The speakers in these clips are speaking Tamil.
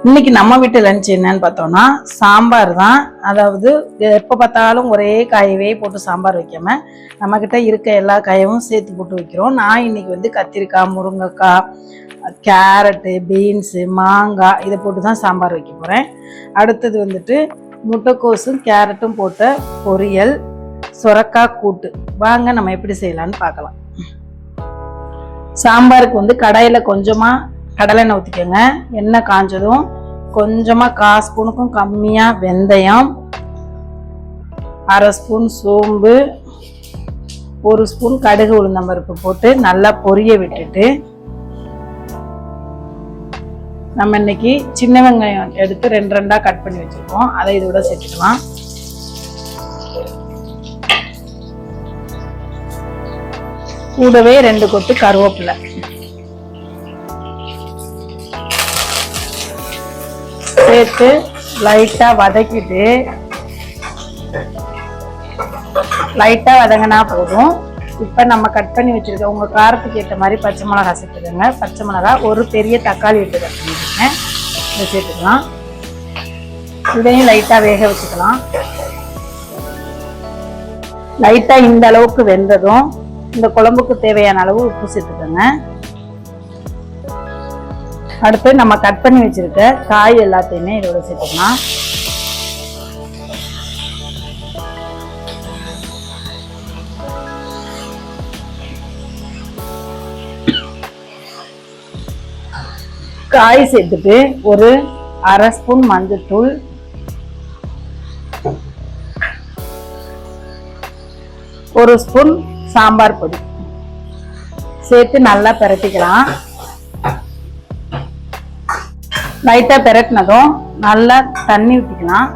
இன்னைக்கு நம்ம வீட்டு லஞ்ச் என்னன்னு பார்த்தோம்னா சாம்பார் தான். அதாவது எப்போ பார்த்தாலும் ஒரே காயவே போட்டு சாம்பார் வைக்காம நம்மக்கிட்ட இருக்க எல்லா காயவும் சேர்த்து போட்டு வைக்கிறோம். நான் இன்னைக்கு வந்து கத்திரிக்காய், முருங்கைக்காய், கேரட்டு, பீன்ஸு, மாங்காய் இதை போட்டு தான் சாம்பார் வைக்க போகிறேன். அடுத்தது வந்துட்டு முட்டைக்கோசும் கேரட்டும் போட்ட பொரியல், சுரக்காய் கூட்டு. வாங்க நம்ம எப்படி செய்யலான்னு பார்க்கலாம். சாம்பாருக்கு வந்து கடாயில் கொஞ்சமாக கடலெண்ணெய் ஊற்றிக்கோங்க. எண்ணெய் காஞ்சதும் கொஞ்சமாக 1/4 ஸ்பூனுக்கும் கம்மியாக வெந்தயம், 1/2 ஸ்பூன் சோம்பு, 1 ஸ்பூன் கடுகு உளுந்தம்பருப்பு போட்டு நல்லா பொரிய விட்டுட்டு, நம்ம இன்னைக்கு சின்ன வெங்காயம் எடுத்து 2 கட் பண்ணி வச்சுருக்கோம், அதை இதோட சேர்த்துக்கலாம். கூடவே 2 கொத்து கருவேப்பிலை சேர்த்து லைட்டாக வதங்கினா போதும். இப்போ நம்ம கட் பண்ணி வச்சுருக்கோம். உங்கள் காரத்துக்கு ஏற்ற மாதிரி பச்சை மிளகா சேர்த்துக்கோங்க. பச்சை மிளகா, ஒரு பெரிய தக்காளி எடுத்து கட் பண்ணிட்டுருக்கேன், இதை சேர்த்துக்கலாம். இதையும் லைட்டாக வேக வச்சுக்கலாம். லைட்டாக இந்த அளவுக்கு வெந்ததும் இந்த குழம்புக்கு தேவையான அளவு உப்பு சேர்த்துக்கோங்க. அடுத்து நம்ம கட் பண்ணி வச்சிருக்க காய் எல்லாத்தையுமே இதோட சேர்த்துக்கலாம். காய் சேர்த்துட்டு ஒரு 1/2 ஸ்பூன் மஞ்சள்தூள், 1 ஸ்பூன் சாம்பார் பொடி சேர்த்து நல்லா பிரட்டிக்கலாம். லைட்டாக பிரட்டினதும் நல்லா தண்ணி ஊற்றிக்கலாம்.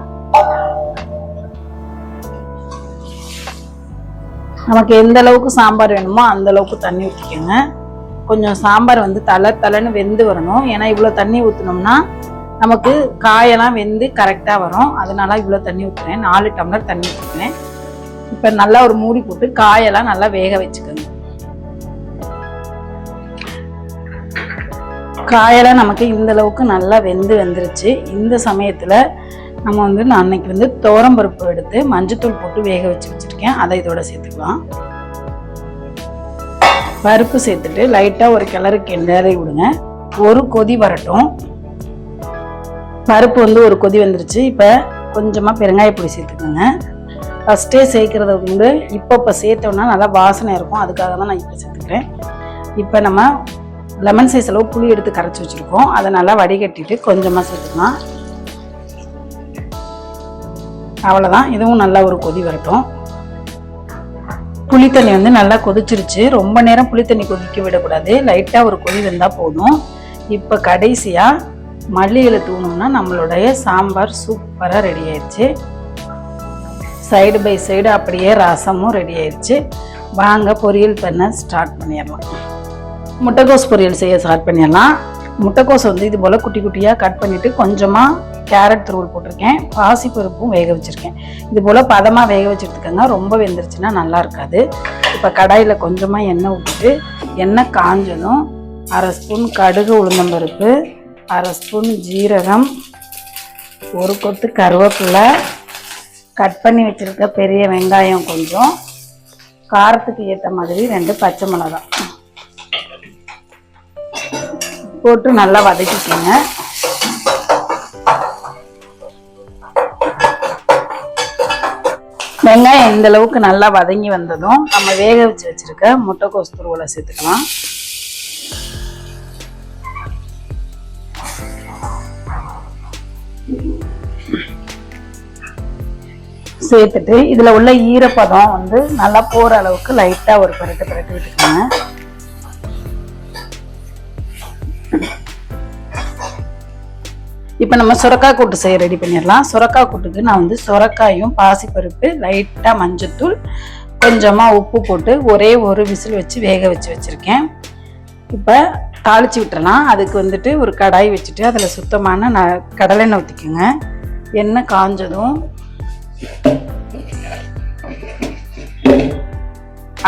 நமக்கு எந்த அளவுக்கு சாம்பார் வேணுமோ அந்த அளவுக்கு தண்ணி ஊற்றிக்கோங்க. கொஞ்சம் சாம்பார் வந்து தலைன்னு வெந்து வரணும். ஏன்னா இவ்வளோ தண்ணி ஊற்றினோம்னா நமக்கு காயெல்லாம் வெந்து கரெக்டாக வரும். அதனால இவ்வளோ தண்ணி ஊற்றுறேன். 4 டம்ளர் தண்ணி ஊற்றுறேன். இப்போ நல்லா ஒரு மூடி போட்டு காயெல்லாம் நல்லா வேக வச்சுக்கோங்க. காயெல்லாம் நமக்கு இந்த அளவுக்கு நல்லா வந்துருச்சு. இந்த சமயத்தில் நம்ம வந்து நான் அன்னைக்கு வந்து துவரம்பருப்பு எடுத்து மஞ்சத்தூள் போட்டு வேக வச்சுருக்கேன், அதை இதோட சேர்த்துக்கலாம். பருப்பு சேர்த்துட்டு லைட்டாக ஒரு கிளறி விடுங்க. ஒரு கொதி வரட்டும். பருப்பு வந்து ஒரு கொதி வந்துருச்சு. இப்போ கொஞ்சமாக பெருங்காய பொடி சேர்த்துக்கோங்க. ஃபஸ்ட்டே சேர்க்கறத வந்து இப்போ சேர்த்தோம்னா நல்லா வாசனை இருக்கும். அதுக்காக தான் நான் இப்போ சேர்த்துக்கிறேன். இப்போ நம்ம லெமன் சைஸ் அளவு புளி எடுத்து கரைச்சி வச்சுருக்கோம், அதை நல்லா வடிகட்டிட்டு கொஞ்சமாக சேர்த்துக்கலாம். அவ்வளோதான். இதுவும் நல்லா ஒரு கொதி வரட்டும். புளித்தண்ணி வந்து நல்லா கொதிச்சிருச்சு. ரொம்ப நேரம் புளித்தண்ணி கொதிக்க விடக்கூடாது. லைட்டாக ஒரு கொதி வந்தால் போதும். இப்போ கடைசியாக மல்லி இலை தூணோம்னா நம்மளுடைய சாம்பார் சூப்பராக ரெடி ஆயிடுச்சு. சைடு பை சைடு அப்படியே ரசமும் ரெடி ஆயிடுச்சு. வாங்க பொரியல் பண்ண ஸ்டார்ட் பண்ணிடலாம். முட்டைக்கோஸ் பொரியல் செய்ய ஸ்டார்ட் பண்ணிடலாம். முட்டைக்கோஸ் வந்து இது போல் குட்டி குட்டியாக கட் பண்ணிவிட்டு கொஞ்சமாக கேரட் துருவல் போட்டிருக்கேன், பாசிப்பருப்பும் வேக வச்சுருக்கேன். இது போல் பதமாக வேக வச்சுருக்கேங்க. ரொம்ப வெந்துருச்சுன்னா நல்லா இருக்காது. இப்போ கடாயில் கொஞ்சமாக எண்ணெய் ஊற்றிட்டு, எண்ணெய் காஞ்சதும் 1/2 ஸ்பூன் கடுகு உளுந்தம்பருப்பு, 1/2 ஸ்பூன் ஜீரகம், 1 கொத்து கருவேப்பிலை, கட் பண்ணி வச்சுருக்க பெரிய வெங்காயம், கொஞ்சம் காரத்துக்கு ஏற்ற மாதிரி 2 பச்சை மிளகாய் போட்டு நல்லா வதக்கிக்கோங்க. வெங்காயம் இந்த அளவுக்கு நல்லா வதங்கி வந்ததும் நம்ம வேக வச்சிருக்க முட்டைக்கோஸ் துருவலை சேர்த்துக்கலாம். சேர்த்துட்டு இதுல உள்ள ஈரப்பதம் வந்து நல்லா போற அளவுக்கு லைட்டா ஒரு பரட்டு விட்டுக்கோங்க. இப்போ நம்ம சுரக்காய் கூட்டு செய்ய ரெடி பண்ணிடலாம். சுரக்காய் கூட்டுக்கு நான் வந்து சுரக்காயும் பாசிப்பருப்பு, லைட்டாக மஞ்சத்தூள், கொஞ்சமாக உப்பு போட்டு ஒரே ஒரு விசில் வச்சு வேக வச்சுருக்கேன். இப்போ தாளித்து விட்டுறலாம். அதுக்கு வந்துட்டு ஒரு கடாய் வச்சுட்டு அதில் சுத்தமான கடலெண்ணெய் ஊற்றிக்கோங்க. எண்ணெய் காஞ்சதும்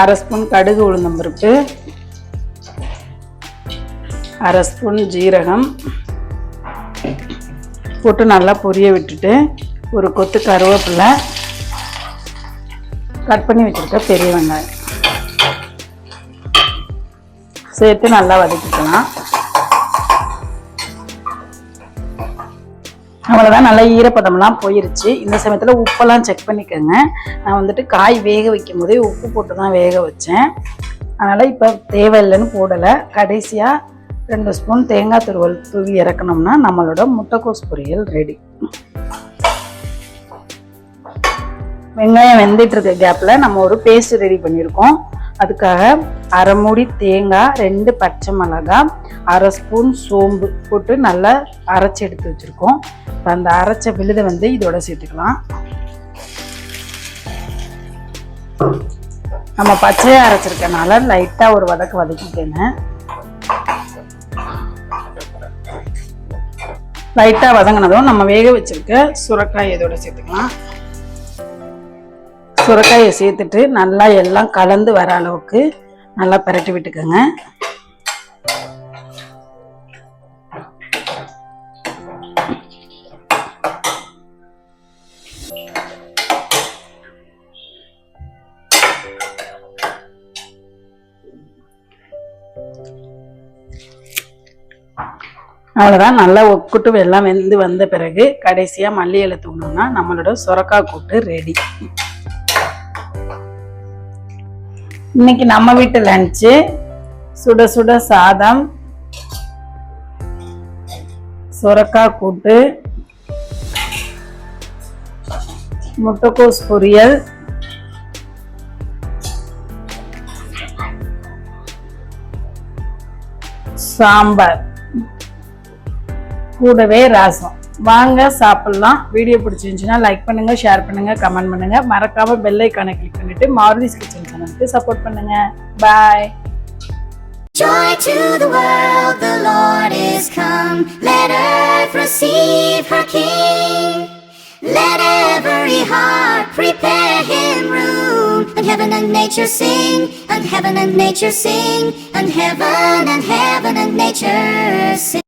1/2 ஸ்பூன் கடுகு உளுந்தம்பருப்பு, 1/2 ஸ்பூன் ஜீரகம், போட்டு நல்லா பொரிய விட்டுட்டு ஒரு கொத்து கருவேப்பிலை, கட் பண்ணி வச்சுருக்க பெரிய வெங்காயம் சேர்த்து நல்லா வதக்கிக்கலாம். அவ்வளோதான், நல்லா ஈரப்பதம்லாம் போயிருச்சு. இந்த சமயத்தில் உப்பெல்லாம் செக் பண்ணிக்கோங்க. நான் வந்துட்டு காய் வேக வைக்கும் போதே உப்பு போட்டு தான் வேக வச்சேன். அதனால் இப்போ தேவையில்லைன்னு போடலை. கடைசியாக 2 ஸ்பூன் தேங்காய் துருவல் தூவி இறக்கணும்னா நம்மளோட முட்டைக்கோஸ் பொரியல் ரெடி. வெங்காயம் வெந்துட்டு இருக்க கேப்பில் நம்ம ஒரு பேஸ்ட் ரெடி பண்ணியிருக்கோம். அதுக்காக 1/2 மூடி தேங்காய், 2 பச்சை மிளகாய், 1/2 ஸ்பூன் சோம்பு போட்டு நல்லா அரைச்சி எடுத்து வச்சுருக்கோம். இப்போ அந்த அரைச்ச விழுதை வந்து இதோட சேர்த்துக்கலாம். நம்ம பச்சையாக அரைச்சிருக்கனால லைட்டாக ஒரு வதக்கிட்டேங்க. லைட்டாக வதங்கினதும் நம்ம வேக வச்சிருக்க சுரைக்காய் இதோட சேர்த்துக்கலாம். சுரைக்காயை சேர்த்துட்டு நல்லா எல்லாம் கலந்து வர அளவுக்கு நல்லா பிரட்டி விட்டுக்கோங்க. அவ்வளோதான், நல்லா ஒக்குட்டு எல்லாம் வெந்து வந்த பிறகு கடைசியாக மல்லி இலை தூணோம்னா நம்மளோட சுரைக்காய் கூட்டு ரெடி. இன்னைக்கு நம்ம வீட்டு லஞ்சு சுட சுட சாதம், சுரைக்காய் கூட்டு, முட்டைக்கோஸ் பொரியல், சாம்பார், கூடவே ரசம். வாங்க சாப்பிடலாம். வீடியோ பிடிச்சிருந்துச்சுன்னா லைக் பண்ணுங்க, ஷேர் பண்ணுங்க, கமெண்ட் பண்ணுங்க. மறக்காம பெல் ஐகானை கிளிக் பண்ணிட்டு மார்லிஸ் கிச்சன் சேனலுக்கு சப்போர்ட் பண்ணுங்க. பாய். Joy to the world, the Lord is come. Let earth receive her King. Let every heart prepare him room. And heaven and nature sing, and heaven and nature sing, and heaven and nature sing.